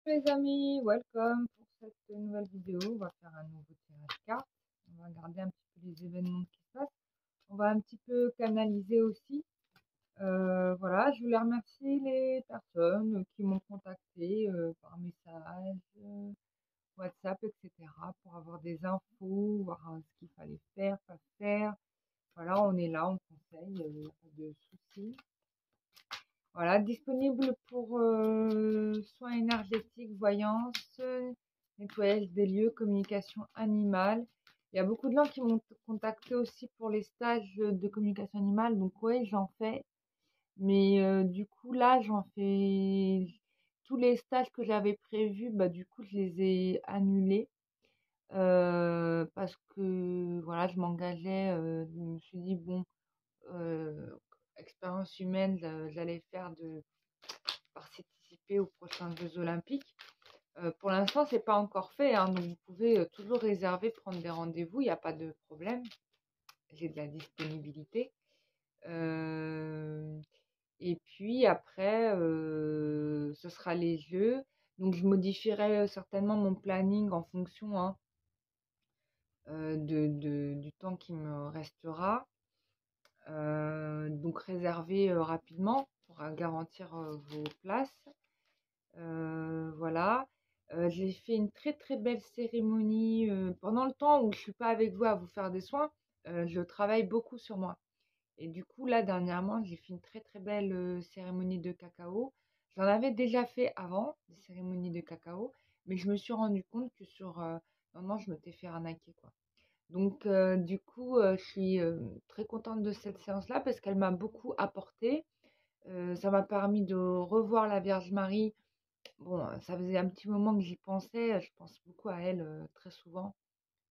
les amis, welcome pour cette nouvelle vidéo. On va faire un nouveau tirage carte. On va regarder un petit peu les événements qui se passent. On va un petit peu canaliser aussi. Voilà, je voulais remercier les personnes qui m'ont contacté par message, WhatsApp, etc. pour avoir des infos, voir ce qu'il fallait faire, pas faire. Voilà, on est là, on conseille, pas de soucis. Voilà, disponible pour soins énergétiques, voyance, nettoyage des lieux, communication animale. Il y a beaucoup de gens qui m'ont contacté aussi pour les stages de communication animale. Donc ouais, j'en fais. Mais du coup, là, j'en fais tous les stages que j'avais prévus. Bah, du coup, je les ai annulés. Parce que voilà, je m'engageais. Je me suis dit, bon, euh, expérience humaine, j'allais faire de participer aux prochains Jeux Olympiques. Pour l'instant, c'est pas encore fait, hein, donc vous pouvez toujours réserver, prendre des rendez-vous, il n'y a pas de problème. J'ai de la disponibilité. Euh, et puis après, ce sera les Jeux. Donc je modifierai certainement mon planning en fonction hein, du temps qui me restera. Donc réservez rapidement pour garantir vos places. Voilà. J'ai fait une très très belle cérémonie pendant le temps où je suis pas avec vous à vous faire des soins. Je travaille beaucoup sur moi. Et du coup, là, dernièrement, j'ai fait une très très belle cérémonie de cacao. J'en avais déjà fait avant, des cérémonies de cacao, mais je me suis rendu compte que sur non, je m'étais fait arnaquer, quoi. Donc, du coup, je suis très contente de cette séance-là parce qu'elle m'a beaucoup apporté. Ça m'a permis de revoir la Vierge Marie. Bon, ça faisait un petit moment que j'y pensais, je pense beaucoup à elle très souvent.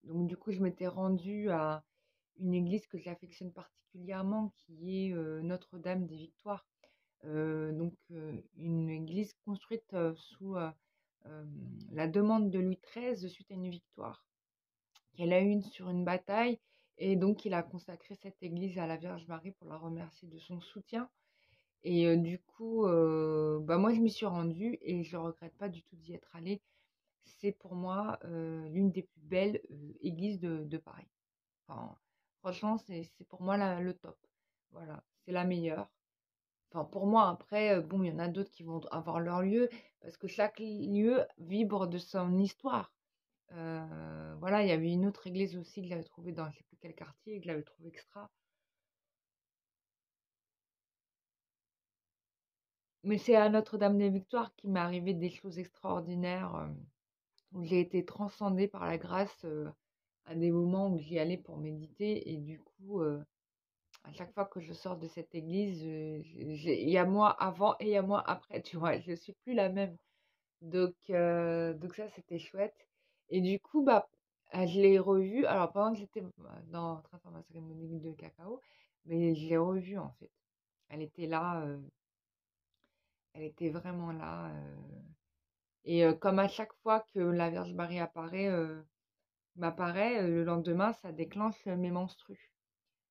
Donc du coup, je m'étais rendue à une église que j'affectionne particulièrement, qui est Notre-Dame des Victoires. Une église construite sous euh, la demande de Louis XIII suite à une victoire qu'elle a eue sur une bataille. Et donc, il a consacré cette église à la Vierge Marie pour la remercier de son soutien. Et du coup, bah moi je m'y suis rendue et je regrette pas du tout d'y être allée. C'est pour moi l'une des plus belles églises de Paris. Enfin, franchement, c'est pour moi le top. Voilà, c'est la meilleure. Enfin, pour moi, après, bon, il y en a d'autres qui vont avoir leur lieu parce que chaque lieu vibre de son histoire. Voilà, il y avait une autre église aussi que j'avais trouvée dans je sais plus quel quartier et que j'avais trouvé extra. Mais c'est à Notre-Dame-des-Victoires qu'il m'est arrivé des choses extraordinaires. Où j'ai été transcendée par la grâce à des moments où j'y allais pour méditer. Et du coup, à chaque fois que je sors de cette église, il y a moi avant et il y a moi après, tu vois, je suis plus la même. Donc ça, c'était chouette. Et du coup, bah, je l'ai revue. Alors, pendant que j'étais en train de faire ma cérémonie de cacao, mais je l'ai revue en fait. Elle était là, elle était vraiment là. Et comme à chaque fois que la Vierge Marie m'apparaît, le lendemain, ça déclenche mes menstrues.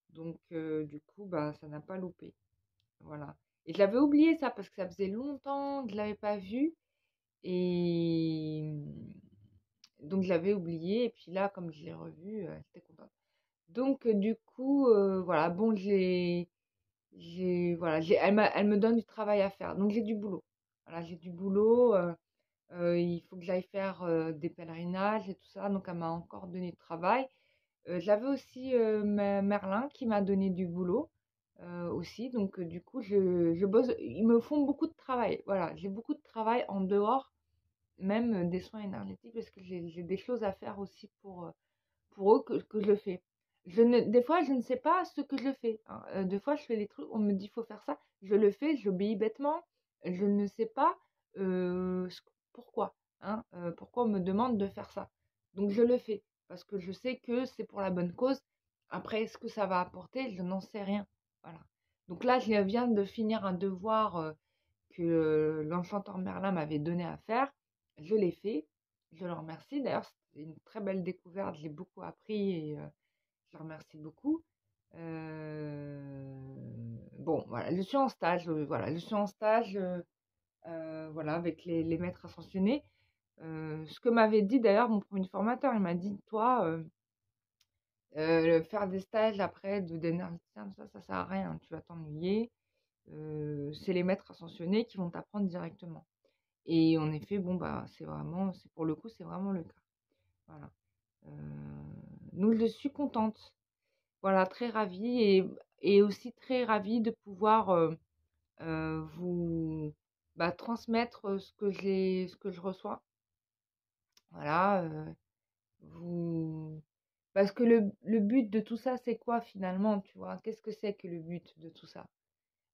Donc, du coup, bah, ça n'a pas loupé. Voilà. Et je l'avais oublié ça parce que ça faisait longtemps que je ne l'avais pas vu. Et donc, je l'avais oublié. Et puis là, comme je l'ai revu, j'étais contente. Donc, du coup, voilà. Bon, voilà, elle me donne du travail à faire. Donc, j'ai du boulot. Voilà, j'ai du boulot. Il faut que j'aille faire des pèlerinages et tout ça. Donc, elle m'a encore donné du travail. J'avais aussi Merlin qui m'a donné du boulot aussi. Donc, du coup, je bosse. Ils me font beaucoup de travail. Voilà, j'ai beaucoup de travail en dehors, même des soins énergétiques, parce que j'ai des choses à faire aussi pour eux que je fais. Des fois, je ne sais pas ce que je fais, hein. Des fois, je fais des trucs, on me dit il faut faire ça. Je le fais, j'obéis bêtement. Je ne sais pas pourquoi. Hein, pourquoi on me demande de faire ça. Donc, je le fais parce que je sais que c'est pour la bonne cause. Après, est-ce que ça va apporter? Je n'en sais rien. Voilà. Donc là, je viens de finir un devoir que l'enchanteur Merlin m'avait donné à faire. Je l'ai fait. Je le remercie. D'ailleurs, c'était une très belle découverte. J'ai beaucoup appris et je le remercie beaucoup. Bon, voilà, je suis en stage, voilà, je suis en stage, voilà, avec les maîtres ascensionnés. Ce que m'avait dit d'ailleurs mon premier formateur, il m'a dit: «Toi, faire des stages après d'énergéticien, ça sert à rien, tu vas t'ennuyer, c'est les maîtres ascensionnés qui vont t'apprendre directement». Et en effet, bon, bah, c'est pour le coup, c'est vraiment le cas. Voilà. Heu, donc je suis contente. Voilà, très ravie et aussi très ravie de pouvoir, vous, bah, transmettre, ce que je reçois. Voilà, vous parce que le but de tout ça, c'est quoi finalement, tu vois? Qu'est-ce que c'est que le but de tout ça?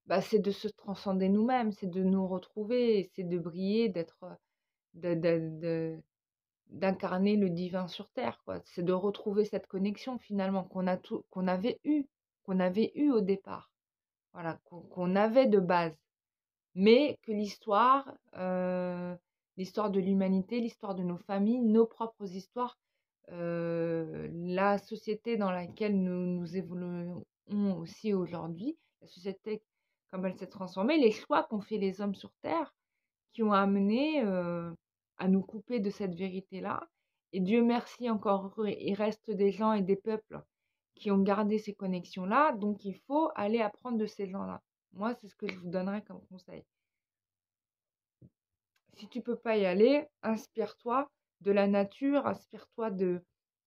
Bah, c'est de se transcender nous-mêmes, c'est de nous retrouver, c'est de briller, d'être, de d'incarner le divin sur terre, quoi. C'est de retrouver cette connexion finalement qu'on avait eu au départ. Voilà, qu'on avait de base. Mais que l'histoire de l'humanité, l'histoire de nos familles, nos propres histoires, la société dans laquelle nous évoluons aussi aujourd'hui, la société comme elle s'est transformée, les choix qu'ont fait les hommes sur terre, qui ont amené, à nous couper de cette vérité-là. Et Dieu merci, encore heureux, il reste des gens et des peuples qui ont gardé ces connexions-là, donc il faut aller apprendre de ces gens-là. Moi, c'est ce que je vous donnerais comme conseil. Si tu peux pas y aller, inspire-toi de la nature, inspire-toi de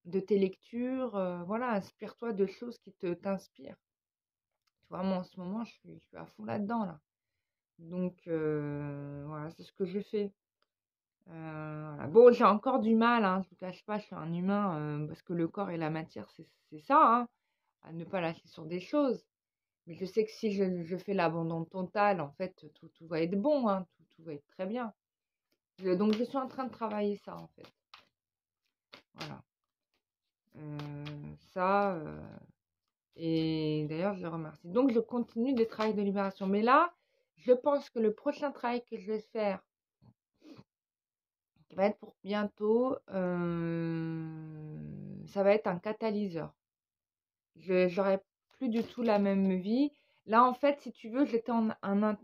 tes lectures, voilà, inspire-toi de choses qui t'inspirent. Tu vois, moi, en ce moment, je suis à fond là-dedans, là. Donc voilà, c'est ce que je fais. Voilà. Bon, j'ai encore du mal, hein, je ne vous cache pas, je suis un humain, parce que le corps et la matière, c'est ça, hein, à ne pas lâcher sur des choses. Mais je sais que si je fais l'abandon total, en fait, tout va être bon, hein, tout va être très bien. Donc je suis en train de travailler ça, en fait. Voilà. Ça, et d'ailleurs, je le remercie. Donc je continue des travaux de libération. Mais là, je pense que le prochain travail que je vais faire, qui va être pour bientôt, ça va être un catalyseur. J'aurai plus du tout la même vie. Là, en fait, si tu veux, j'étais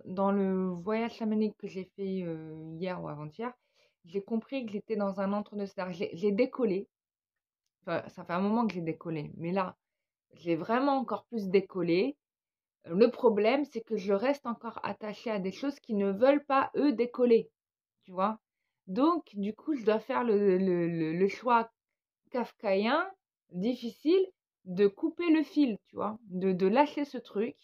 dans le voyage chamanique que j'ai fait hier ou avant-hier. J'ai compris que j'étais dans un entre-deux. C'est-à-dire, j'ai décollé. Enfin, ça fait un moment que j'ai décollé. Mais là, j'ai vraiment encore plus décollé. Le problème, c'est que je reste encore attachée à des choses qui ne veulent pas, eux, décoller. Tu vois? Donc, du coup, je dois faire le choix kafkaïen, difficile, de couper le fil, tu vois, de lâcher ce truc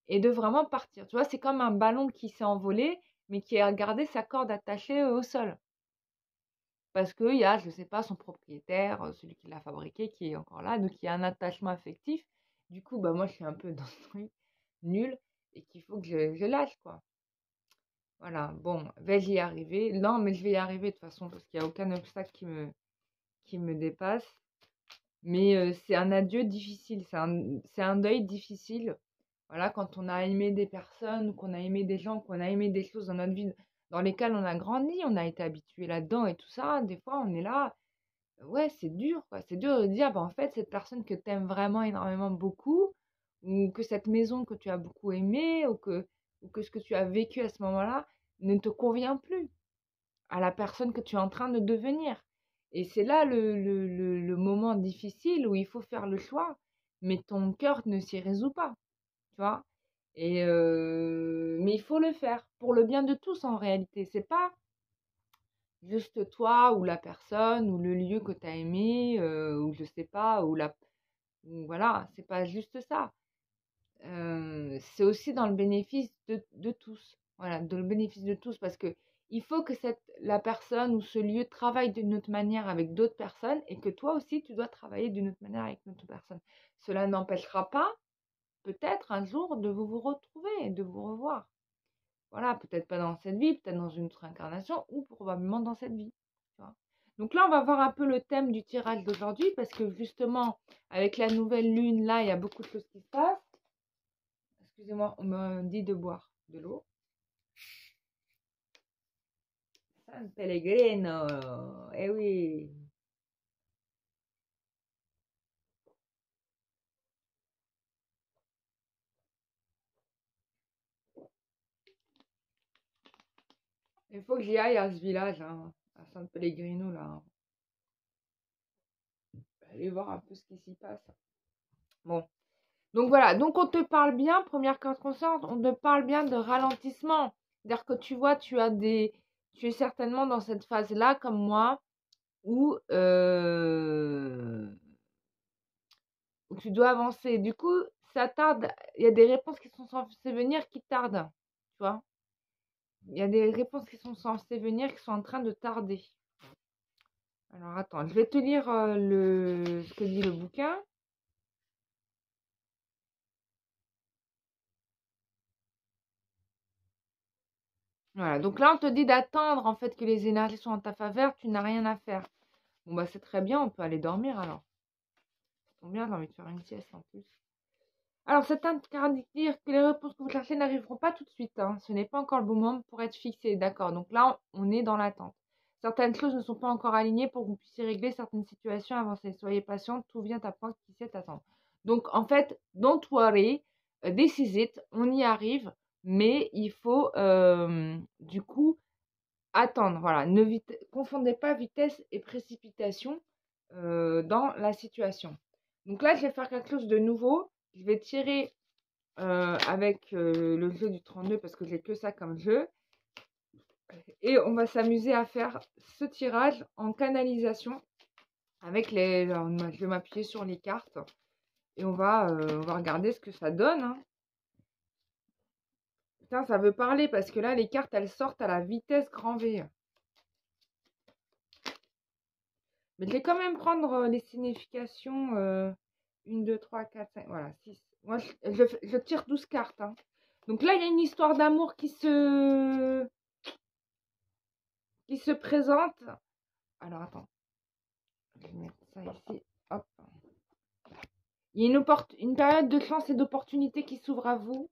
et de vraiment partir. Tu vois, c'est comme un ballon qui s'est envolé, mais qui a gardé sa corde attachée au sol. Parce qu'il y a, je ne sais pas, son propriétaire, celui qui l'a fabriqué, qui est encore là, donc il y a un attachement affectif. Du coup, bah moi, je suis un peu dans ce truc nul et qu'il faut que je lâche, quoi. Voilà, bon, vais-je y arriver? Non, mais je vais y arriver de toute façon, parce qu'il n'y a aucun obstacle qui me dépasse. Mais c'est un adieu difficile, c'est un deuil difficile. Voilà, quand on a aimé des personnes, qu'on a aimé des gens, qu'on a aimé des choses dans notre vie, dans lesquelles on a grandi, on a été habitué là-dedans et tout ça, des fois on est là, ouais, c'est dur, quoi. C'est dur de dire, bah, en fait, cette personne que tu aimes vraiment énormément beaucoup, ou que cette maison que tu as beaucoup aimée, ou que ce que tu as vécu à ce moment-là ne te convient plus à la personne que tu es en train de devenir. Et c'est là le moment difficile où il faut faire le choix, mais ton cœur ne s'y résout pas, tu vois. Et mais il faut le faire pour le bien de tous en réalité. C'est pas juste toi ou la personne ou le lieu que tu as aimé ou je sais pas ou voilà, c'est pas juste ça. C'est aussi dans le bénéfice de tous. Voilà, dans le bénéfice de tous parce que il faut que la personne ou ce lieu travaille d'une autre manière avec d'autres personnes et que toi aussi tu dois travailler d'une autre manière avec d'autres personnes. Cela n'empêchera pas, peut-être un jour, de vous retrouver, de vous revoir. Voilà, peut-être pas dans cette vie, peut-être dans une autre incarnation ou probablement dans cette vie. Tu vois. Donc là, on va voir un peu le thème du tirage d'aujourd'hui parce que justement, avec la nouvelle lune, là, il y a beaucoup de choses qui se passent. Excusez-moi, on me dit de boire de l'eau. San Pellegrino, eh oui. Il faut que j'y aille à ce village, hein, à San Pellegrino, là. Allez voir un peu ce qui s'y passe. Bon. Donc voilà, donc on te parle bien, première carte consciente, on te parle bien de ralentissement. C'est-à-dire que tu vois, tu es certainement dans cette phase-là, comme moi, où tu dois avancer. Du coup, ça tarde. Il y a des réponses qui sont censées venir qui tardent. Tu vois? Il y a des réponses qui sont censées venir qui sont en train de tarder. Alors attends, je vais te lire ce que dit le bouquin. Voilà, donc là on te dit d'attendre en fait que les énergies soient en ta faveur, tu n'as rien à faire. Bon bah c'est très bien, on peut aller dormir alors. Ça tombe bien, j'ai envie de faire une sieste en plus. Alors c'est indique dire que les réponses que vous cherchez n'arriveront pas tout de suite, hein. Ce n'est pas encore le bon moment pour être fixé, d'accord. Donc là on est dans l'attente. Certaines choses ne sont pas encore alignées pour que vous puissiez régler certaines situations avancées. Soyez patient, tout vient à point qui sait attendre. Donc en fait, don't worry, this is it, on y arrive, mais il faut du coup attendre. Voilà, ne confondez pas vitesse et précipitation dans la situation. Donc là, je vais faire quelque chose de nouveau. Je vais tirer avec le jeu du 32 parce que j'ai que ça comme jeu. Et on va s'amuser à faire ce tirage en canalisation avec les. Alors, je vais m'appuyer sur les cartes et on va regarder ce que ça donne, hein. Putain, ça veut parler parce que là, les cartes, elles sortent à la vitesse grand V. Mais je vais quand même prendre les significations 1, 2, 3, 4, 5, voilà, 6. Moi, je tire 12 cartes, hein. Donc là, il y a une histoire d'amour qui se présente. Alors, attends. Je vais mettre ça ici. Hop. Il y a une période de chance et d'opportunité qui s'ouvre à vous.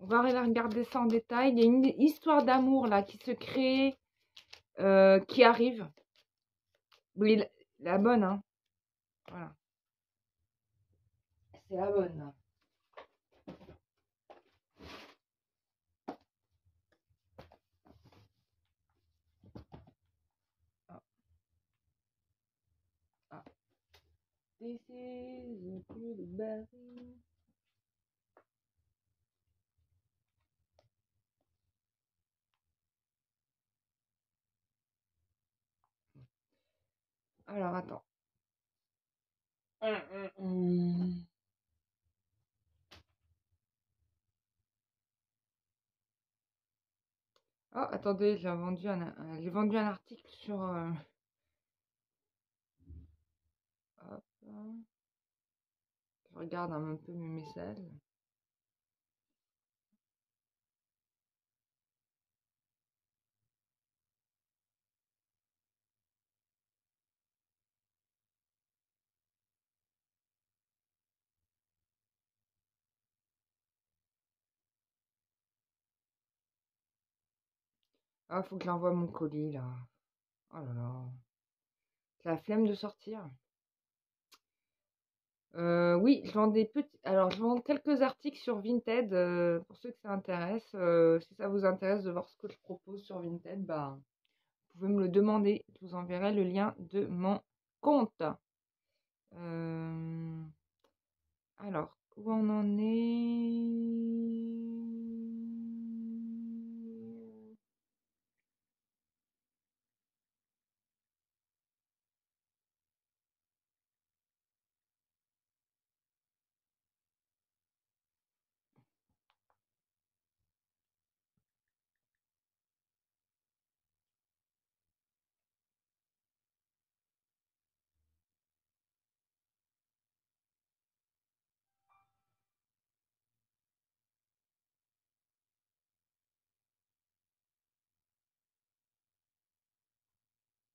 On va regarder ça en détail. Il y a une histoire d'amour là qui se crée, qui arrive. Oui, la bonne, hein. Voilà. C'est la bonne. Ah. Ah. This is a blueberry. Alors, attends. Oh, attendez, j'ai vendu un article sur... hop, je regarde un peu mes messages. Ah, faut que j'envoie mon colis, là. Oh là là. C'est la flemme de sortir. Oui, je vends des petits... Alors, je vends quelques articles sur Vinted, pour ceux que ça intéresse. Si ça vous intéresse de voir ce que je propose sur Vinted, bah, vous pouvez me le demander. Je vous enverrai le lien de mon compte. Alors, où on en est?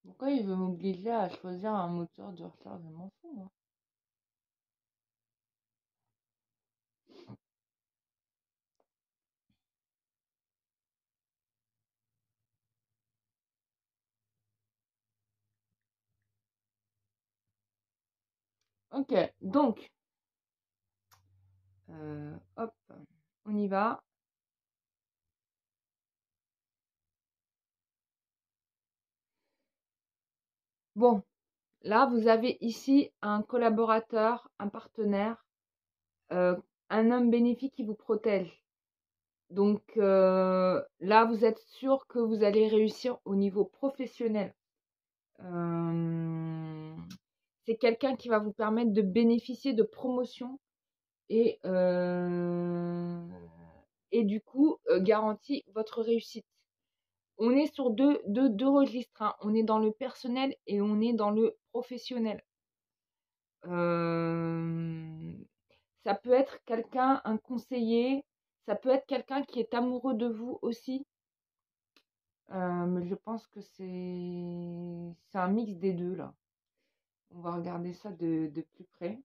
Pourquoi il veut m'obliger à choisir un moteur de recharge? Je m'en fous, moi. Ok, donc, hop, on y va. Bon, là, vous avez ici un collaborateur, un partenaire, un homme bénéfique qui vous protège. Donc là, vous êtes sûr que vous allez réussir au niveau professionnel. Euh, c'est quelqu'un qui va vous permettre de bénéficier de promotions et, et du coup, garantit votre réussite. On est sur deux registres, hein. On est dans le personnel et on est dans le professionnel. Euh, ça peut être quelqu'un, un conseiller, ça peut être quelqu'un qui est amoureux de vous aussi. Mais je pense que c'est un mix des deux là. On va regarder ça de plus près.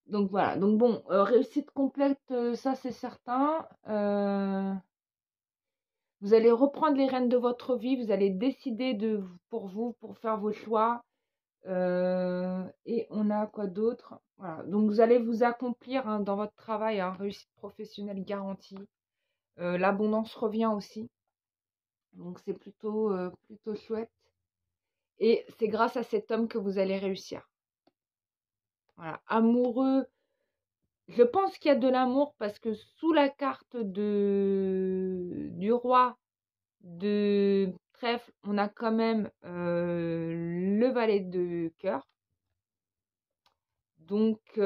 Donc, voilà. Donc bon, réussite complète, ça c'est certain. Vous allez reprendre les rênes de votre vie. Vous allez décider pour vous, pour faire vos choix. Et on a quoi d'autre? Voilà. Donc vous allez vous accomplir, hein, dans votre travail, hein, réussite professionnelle garantie. L'abondance revient aussi. Donc c'est plutôt chouette. Et c'est grâce à cet homme que vous allez réussir. Voilà. Amoureux, je pense qu'il y a de l'amour parce que sous la carte du roi de trèfle, on a quand même le valet de cœur. Donc ça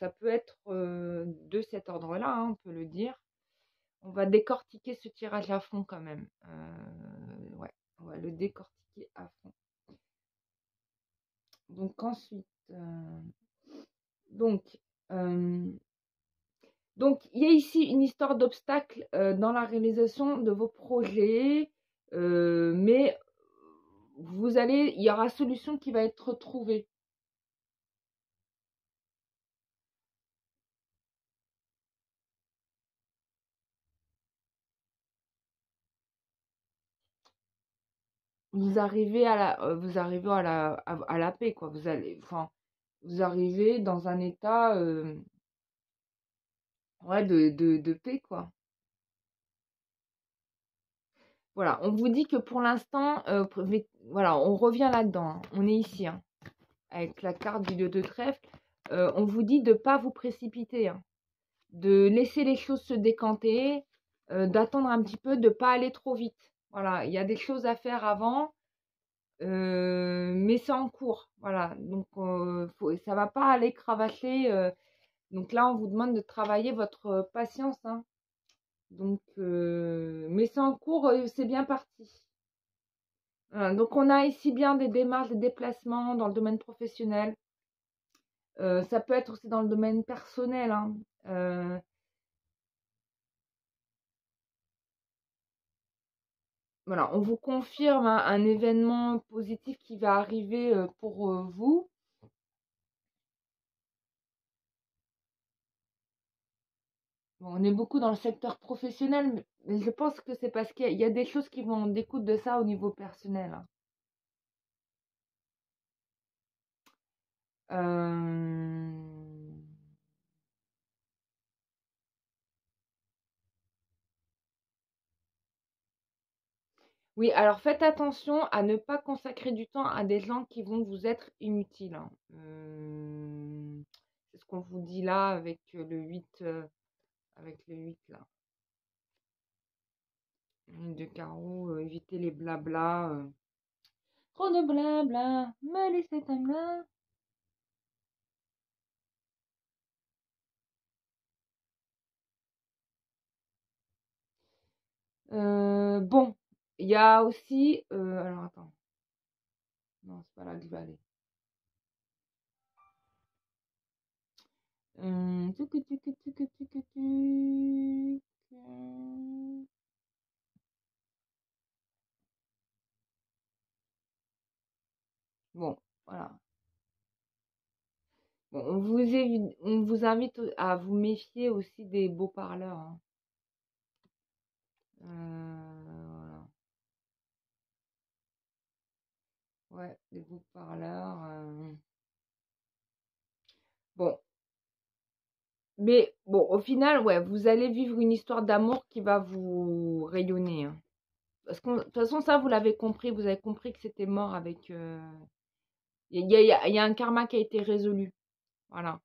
peut être de cet ordre-là, hein, on peut le dire. On va décortiquer ce tirage à fond quand même. Ouais, on va le décortiquer à fond. Donc ensuite, donc, euh, il y a ici une histoire d'obstacle dans la réalisation de vos projets, mais il y aura solution qui va être trouvée. Vous arrivez à la paix, quoi. Vous arrivez dans un état, ouais, de paix, quoi. Voilà, on vous dit que pour l'instant, voilà, on revient là-dedans, hein. On est ici, hein, avec la carte du 2 de trèfle. On vous dit de ne pas vous précipiter, hein, de laisser les choses se décanter, d'attendre un petit peu, de ne pas aller trop vite. Voilà, il y a des choses à faire avant, mais c'est en cours. Voilà, donc ça va pas aller cravacher. Donc là, on vous demande de travailler votre patience, hein. Donc, mais c'est en cours, c'est bien parti. Voilà, donc on a ici bien des démarches de déplacement dans le domaine professionnel. Ça peut être aussi dans le domaine personnel, hein. Voilà, on vous confirme, hein, un événement positif qui va arriver pour vous. Bon, on est beaucoup dans le secteur professionnel, mais je pense que c'est parce qu'il y a des choses qui vont en découdre de ça au niveau personnel, hein. Euh, Oui, alors faites attention à ne pas consacrer du temps à des gens qui vont vous être inutiles, hein. C'est ce qu'on vous dit là avec le 8, avec le 8 là. De carreau, évitez les blabla. Trop de blabla, me laissez comme là. Bon, il y a aussi. Alors attends, non, c'est pas là que je vais aller. Tuc, tuc, tuc, tuc, tuc, tuc, tuc. Bon, voilà. Bon, on vous invite à vous méfier aussi des beaux parleurs, hein. Voilà. Ouais, des beaux parleurs. Bon, Mais bon, au final, ouais, vous allez vivre une histoire d'amour qui va vous rayonner, hein. Parce que de toute façon, ça, vous l'avez compris. Vous avez compris que c'était mort avec... il y a un karma qui a été résolu. Voilà.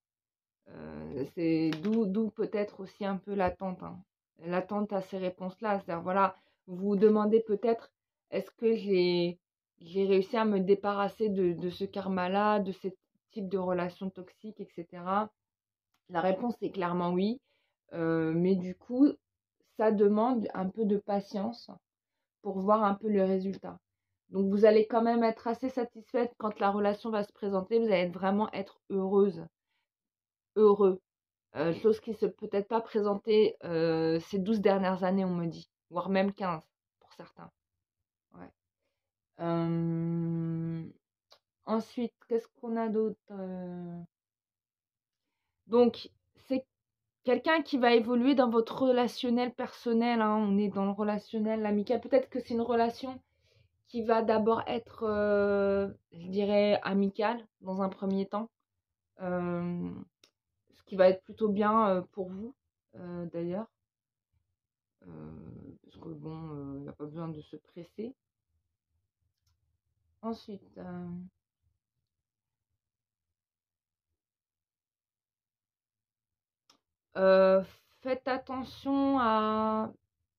C'est d'où peut-être aussi un peu l'attente, hein. L'attente à ces réponses-là. C'est-à-dire, voilà, vous vous demandez peut-être, est-ce que j'ai réussi à me débarrasser de ce karma-là, de ce type de relation toxique, etc. La réponse est clairement oui. Mais du coup, ça demande un peu de patience pour voir un peu le résultat. Donc vous allez quand même être assez satisfaite quand la relation va se présenter. Vous allez vraiment être heureuse, heureux. Chose qui ne s'est peut-être pas présentée ces 12 dernières années, on me dit. Voire même 15 pour certains. Ouais. Ensuite, qu'est-ce qu'on a d'autre? Donc, c'est quelqu'un qui va évoluer dans votre relationnel personnel, hein. On est dans le relationnel amical. Peut-être que c'est une relation qui va d'abord être, je dirais, amicale dans un premier temps. Ce qui va être plutôt bien pour vous, d'ailleurs. Parce que bon, il n'y a pas besoin de se presser. Ensuite, euh, faites attention à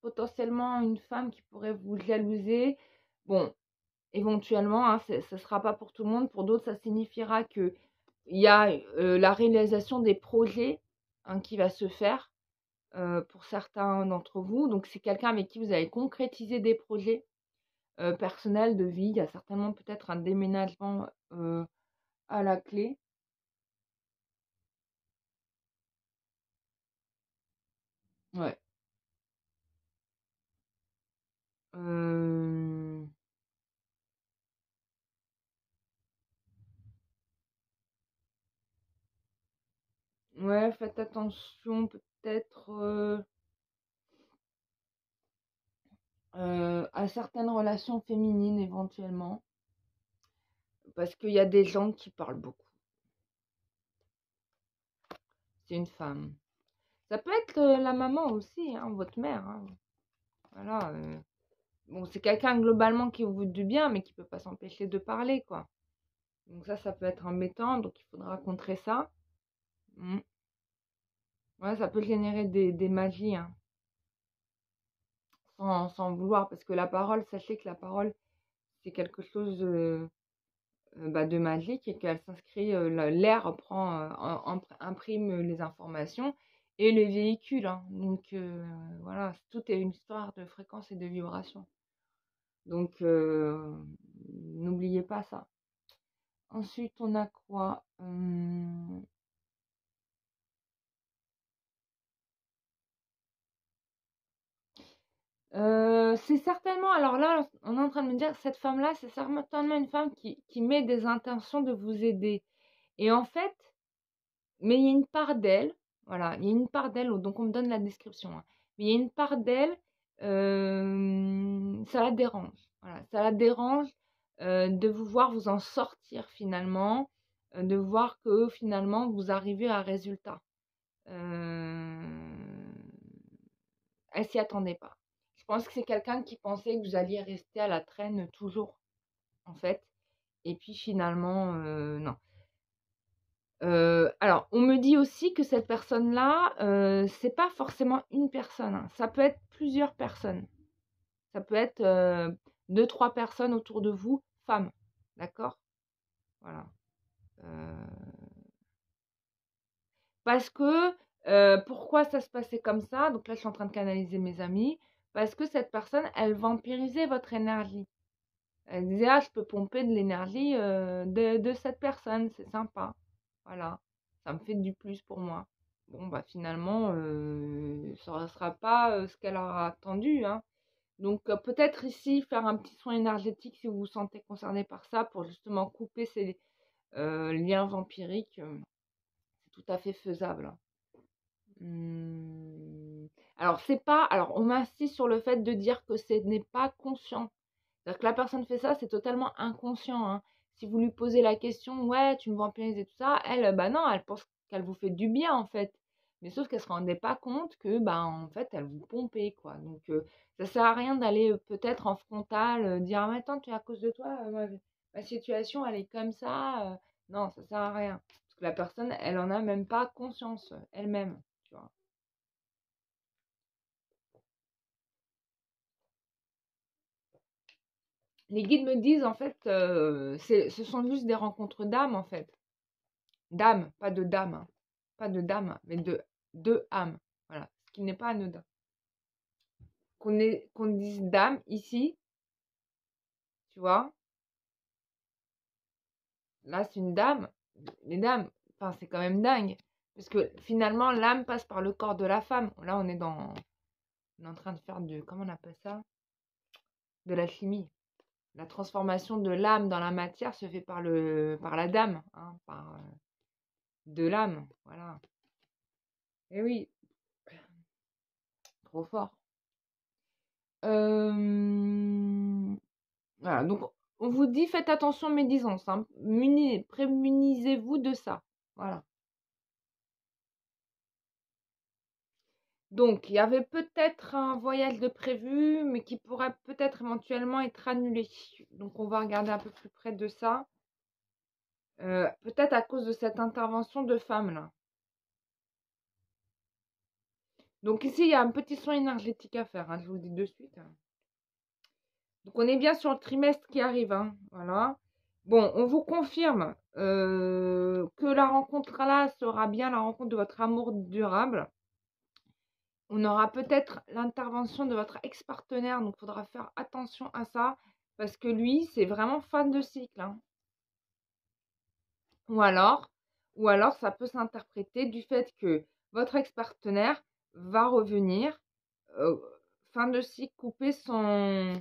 potentiellement une femme qui pourrait vous jalouser. Bon, éventuellement, hein, ce ne sera pas pour tout le monde. Pour d'autres, ça signifiera que il y a la réalisation des projets, hein, qui va se faire pour certains d'entre vous. Donc, c'est quelqu'un avec qui vous allez concrétiser des projets personnels de vie. Il y a certainement peut-être un déménagement à la clé. Ouais. Euh, Ouais, faites attention peut-être à certaines relations féminines éventuellement, parce qu'il y a des gens qui parlent beaucoup. C'est une femme. Ça peut être la maman aussi, hein, votre mère, hein. Voilà. Bon, c'est quelqu'un globalement qui vous veut du bien, mais qui peut pas s'empêcher de parler, quoi. Donc ça peut être embêtant, donc il faudra contrer ça. Mm. Ouais, ça peut générer des magies, hein, sans vouloir, parce que la parole, sachez que la parole, c'est quelque chose bah, de magique et qu'elle s'inscrit, l'air prend, imprime les informations et les véhicule, hein. Donc voilà, tout est une histoire de fréquence et de vibration. Donc n'oubliez pas ça. Ensuite, on a quoi? C'est certainement, alors là, on est en train de me dire, cette femme-là, c'est certainement une femme qui met des intentions de vous aider. Et en fait, mais il y a une part d'elle, voilà, il y a une part d'elle, donc on me donne la description, hein, mais il y a une part d'elle, ça la dérange. Voilà, ça la dérange de vous voir vous en sortir finalement, de voir que finalement vous arrivez à un résultat. Euh, Elle s'y attendait pas. Je pense que c'est quelqu'un qui pensait que vous alliez rester à la traîne toujours, en fait. Et puis finalement, non. Alors, on me dit aussi que cette personne-là, c'est pas forcément une personne, hein. Ça peut être plusieurs personnes. Ça peut être 2, 3 personnes autour de vous, femmes. D'accord? Voilà. Euh, Parce que, pourquoi ça se passait comme ça? Donc là, je suis en train de canaliser mes amis. Parce que cette personne, elle vampirisait votre énergie. Elle disait: «Ah, je peux pomper de l'énergie de cette personne, c'est sympa. Voilà, ça me fait du plus pour moi». Bon, bah finalement, ça ne sera pas ce qu'elle aura attendu, hein. Donc, peut-être ici, faire un petit soin énergétique si vous vous sentez concerné par ça, pour justement couper ces liens vampiriques, c'est tout à fait faisable, hein. Alors, c'est pas. Alors, on m'insiste sur le fait de dire que ce n'est pas conscient. C'est-à-dire que la personne fait ça, c'est totalement inconscient, hein. Si vous lui posez la question, ouais, tu me vampirises et tout ça, elle, bah non, elle pense qu'elle vous fait du bien en fait. mais sauf qu'elle se rendait pas compte que, bah, en fait, elle vous pompait, quoi. Donc, ça sert à rien d'aller peut-être en frontal, dire: «Ah mais attends, tu à cause de toi, ma situation, elle est comme ça», non, ça sert à rien. Parce que la personne, elle en a même pas conscience, elle-même, tu vois? Les guides me disent, en fait, ce sont juste des rencontres d'âmes, en fait. D'âmes, pas de dames, hein. Pas de dames, mais de âmes. Voilà, ce qui n'est pas anodin. Qu'on dise dame ici, tu vois? Là, c'est une dame. Les dames, enfin, c'est quand même dingue. Parce que finalement, l'âme passe par le corps de la femme. Là, on est en train de faire comment on appelle ça? De la chimie. La transformation de l'âme dans la matière se fait par la dame, hein, de l'âme. Voilà. Et oui, trop fort. Voilà, donc on vous dit faites attention aux médisances, hein. Prémunisez-vous de ça. Voilà. Donc, il y avait peut-être un voyage de prévu, mais qui pourrait peut-être éventuellement être annulé. Donc, on va regarder un peu plus près de ça. Peut-être à cause de cette intervention de femme là. Donc ici, il y a un petit soin énergétique à faire, hein, je vous le dis de suite. Donc on est bien sur le trimestre qui arrive, hein, voilà. Bon, on vous confirme que la rencontre là sera bien la rencontre de votre amour durable. On aura peut-être l'intervention de votre ex-partenaire, donc il faudra faire attention à ça, parce que lui, c'est vraiment fan de cycle, hein. Ou alors, ou alors ça peut s'interpréter du fait que votre ex-partenaire va revenir, fin de cycle, couper son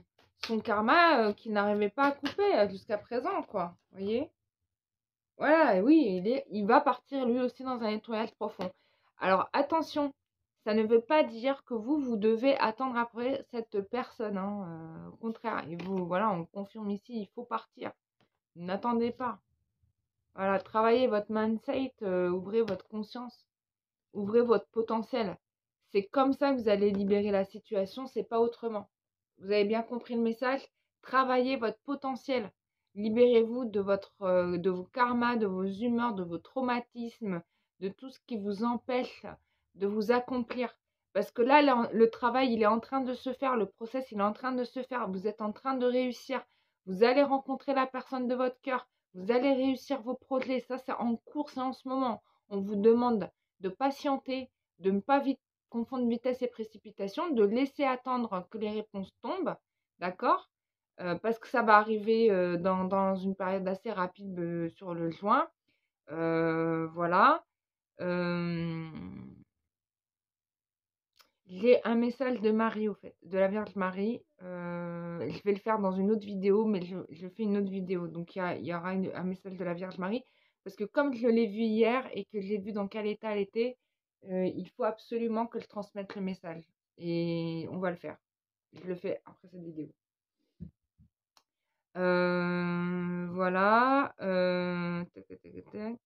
karma qu'il n'arrivait pas à couper jusqu'à présent, quoi. Vous voyez? Voilà, et oui, il va partir lui aussi dans un nettoyage profond. Alors attention, ça ne veut pas dire que vous devez attendre après cette personne, hein, au contraire, et vous, voilà, on confirme ici, il faut partir. N'attendez pas. Voilà, travaillez votre mindset, ouvrez votre conscience, ouvrez votre potentiel. C'est comme ça que vous allez libérer la situation, c'est pas autrement. Vous avez bien compris le message? Travaillez votre potentiel. Libérez-vous de vos karmas, de vos humeurs, de vos traumatismes, de tout ce qui vous empêche de vous accomplir. Parce que là, le travail, il est en train de se faire, le process, il est en train de se faire. Vous êtes en train de réussir. Vous allez rencontrer la personne de votre cœur. Vous allez réussir vos projets. Ça, c'est en cours, c'est en ce moment. On vous demande de patienter, de ne pas vite confondre vitesse et précipitation, de laisser attendre que les réponses tombent, d'accord? Parce que ça va arriver dans une période assez rapide sur le juin. Voilà. J'ai un message de Marie, au fait, de la Vierge Marie. Je vais le faire dans une autre vidéo, mais je fais une autre vidéo. Donc, il y aura un message de la Vierge Marie. Parce que comme je l'ai vu hier et que j'ai vu dans quel état elle était, il faut absolument que je transmette le message. Et on va le faire. Je le fais après cette vidéo. Voilà. Tac, tac, tac, tac.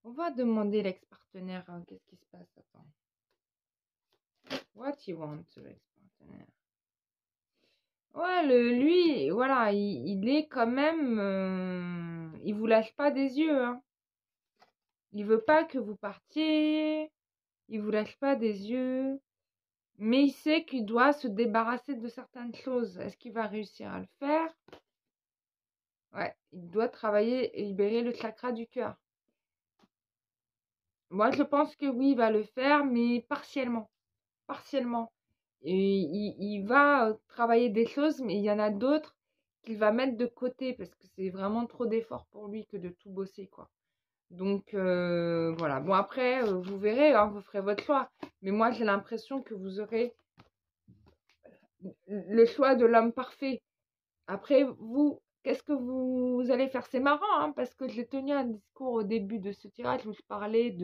On va demander l'ex-partenaire. Qu'est-ce qui se passe? Attends. What you want, l'ex-partenaire? Ouais, lui, voilà, il est quand même. Il vous lâche pas des yeux, hein. Il veut pas que vous partiez. Il vous lâche pas des yeux. Mais il sait qu'il doit se débarrasser de certaines choses. Est-ce qu'il va réussir à le faire? Ouais, il doit travailler et libérer le chakra du cœur. Moi, je pense que oui, il va le faire, mais partiellement. Partiellement. Et il va travailler des choses, mais il y en a d'autres qu'il va mettre de côté parce que c'est vraiment trop d'efforts pour lui que de tout bosser, quoi. Donc, voilà. Bon, après, vous verrez, hein, vous ferez votre choix. Mais moi, j'ai l'impression que vous aurez le choix de l'homme parfait. Après, vous, qu'est-ce que vous allez faire? C'est marrant, hein, parce que j'ai tenu un discours au début de ce tirage où je parlais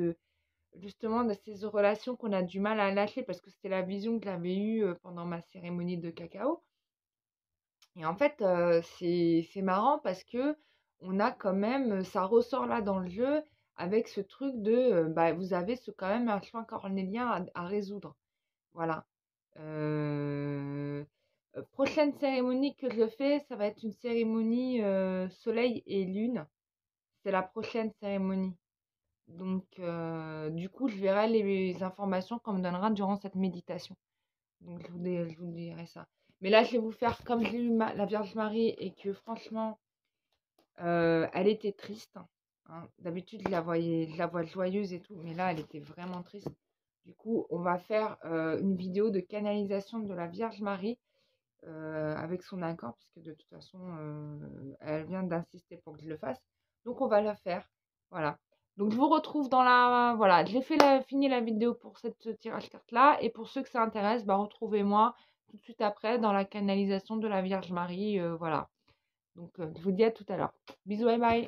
justement de ces relations qu'on a du mal à lâcher parce que c'était la vision que j'avais eue pendant ma cérémonie de cacao. Et en fait, c'est marrant parce que on a quand même, ça ressort là dans le jeu avec ce truc de, bah, vous avez quand même un chemin cornélien à résoudre. Voilà. Prochaine cérémonie que je fais, ça va être une cérémonie soleil et lune. C'est la prochaine cérémonie. Donc, du coup, je verrai les informations qu'on me donnera durant cette méditation. Donc, je vous dirai ça. Mais là, je vais vous faire comme j'ai eu la Vierge Marie et que franchement, elle était triste. Hein. D'habitude, je la vois joyeuse et tout, mais là, elle était vraiment triste. Du coup, on va faire une vidéo de canalisation de la Vierge Marie avec son accord, puisque de toute façon, elle vient d'insister pour que je le fasse. Donc, on va la faire. Voilà. Donc, je vous retrouve dans la... Voilà, j'ai fini la vidéo pour cette tirage carte-là. Et pour ceux que ça intéresse, bah, retrouvez-moi tout de suite après dans la canalisation de la Vierge Marie. Voilà. Donc, je vous dis à tout à l'heure. Bisous, bye bye.